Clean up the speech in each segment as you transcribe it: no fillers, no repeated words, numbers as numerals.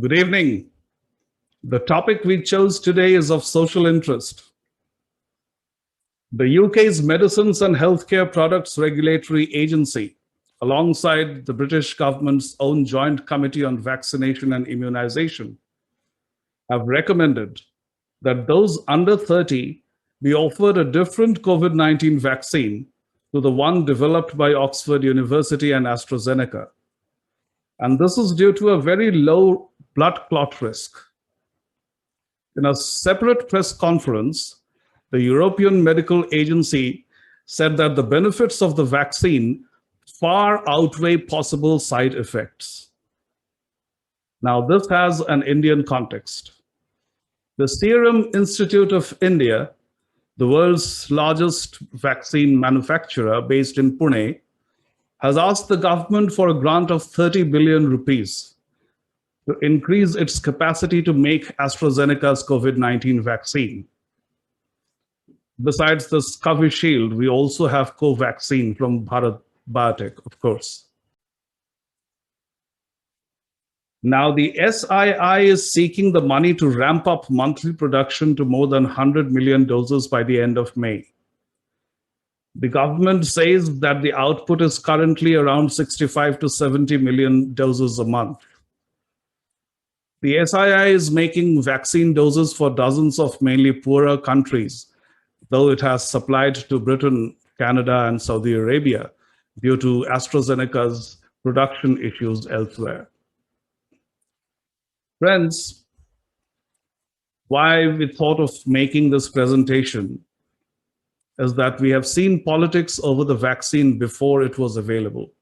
Good evening. The topic we chose today is of social interest. The UK's Medicines and Healthcare Products Regulatory Agency, alongside the British government's own Joint Committee on Vaccination and Immunization, have recommended that those under 30 be offered a different COVID-19 vaccine to the one developed by Oxford University and AstraZeneca. And this is due to a very low blood clot risk. In a separate press conference, the European Medical Agency said that the benefits of the vaccine far outweigh possible side effects. Now, this has an Indian context. The Serum Institute of India, the world's largest vaccine manufacturer based in Pune, has asked the government for a grant of 30 billion rupees to increase its capacity to make AstraZeneca's COVID-19 vaccine. Besides this Covishield, we also have Covaxin from Bharat Biotech, of course. Now, the SII is seeking the money to ramp up monthly production to more than 100 million doses by the end of May. The government says that the output is currently around 65 to 70 million doses a month. The SII is making vaccine doses for dozens of mainly poorer countries, though it has supplied to Britain, Canada, and Saudi Arabia due to AstraZeneca's production issues elsewhere. Friends, why we thought of making this presentation is that we have seen politics over the vaccine before it was available.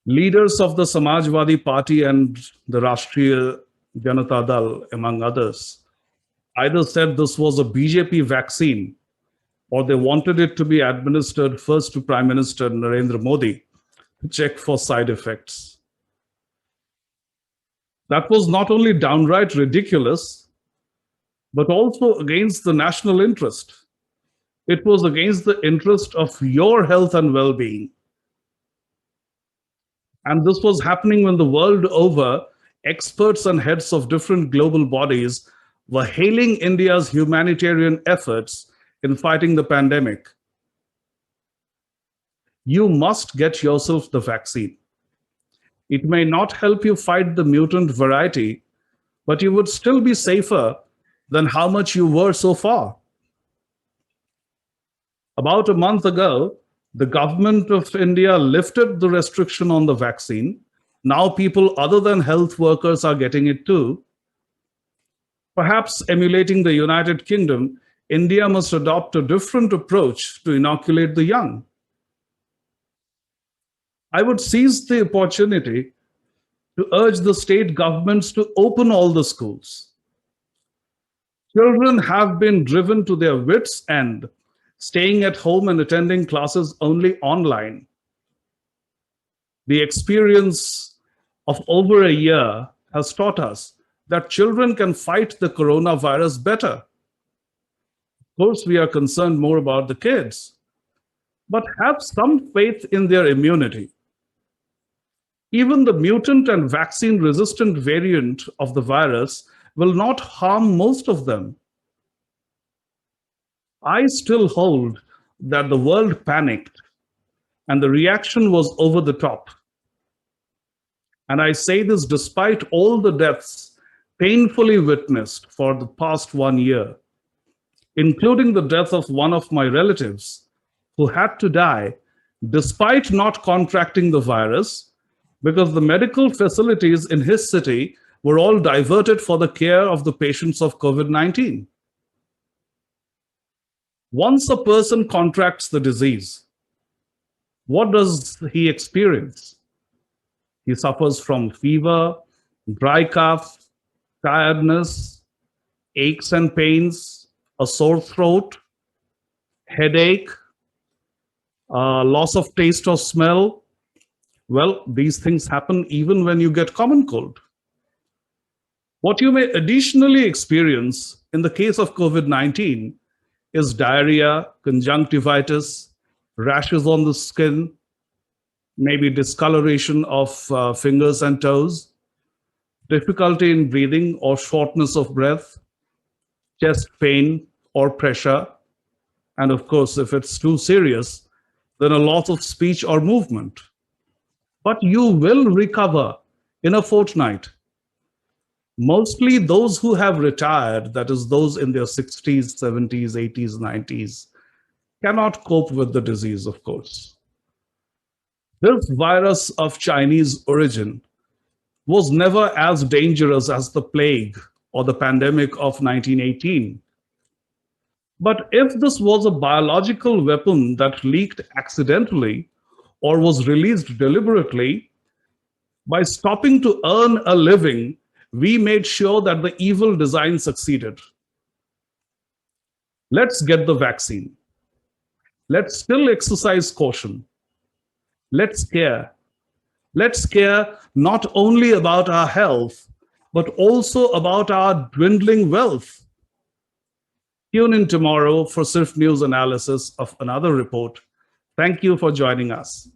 Leaders of the Samajwadi Party and the Rashtriya Janata Dal, among others, either said this was a BJP vaccine or they wanted it to be administered first to Prime Minister Narendra Modi to check for side effects. That was not only downright ridiculous, but also against the national interest. It was against the interest of your health and well-being. And this was happening when the world over, experts and heads of different global bodies were hailing India's humanitarian efforts in fighting the pandemic. You must get yourself the vaccine. It may not help you fight the mutant variety, but you would still be safer than how much you were so far. About a month ago, the government of India lifted the restriction on the vaccine. Now people other than health workers are getting it too. Perhaps emulating the United Kingdom, India must adopt a different approach to inoculate the young. I would seize the opportunity to urge the state governments to open all the schools. Children have been driven to their wits' end, staying at home and attending classes only online. The experience of over a year has taught us that children can fight the coronavirus better. Of course, we are concerned more about the kids, but have some faith in their immunity. Even the mutant and vaccine-resistant variant of the virus will not harm most of them. I still hold that the world panicked and the reaction was over the top. And I say this despite all the deaths painfully witnessed for the past 1 year, including the death of one of my relatives who had to die despite not contracting the virus because the medical facilities in his city were all diverted for the care of the patients of COVID-19. Once a person contracts the disease, what does he experience? He suffers from fever, dry cough, tiredness, aches and pains, a sore throat, headache, loss of taste or smell. Well, these things happen even when you get common cold. What you may additionally experience in the case of COVID-19 is diarrhea, conjunctivitis, rashes on the skin, maybe discoloration of fingers and toes, difficulty in breathing or shortness of breath, chest pain or pressure, and of course, if it's too serious, then a loss of speech or movement. But you will recover in a fortnight. Mostly those who have retired, that is, those in their 60s, 70s, 80s, 90s, cannot cope with the disease, of course. This virus of Chinese origin was never as dangerous as the plague or the pandemic of 1918. But if this was a biological weapon that leaked accidentally or was released deliberately, by stopping to earn a living, we made sure that the evil design succeeded. Let's get the vaccine. Let's still exercise caution. Let's care. Let's care not only about our health, but also about our dwindling wealth. Tune in tomorrow for Sirf News analysis of another report. Thank you for joining us.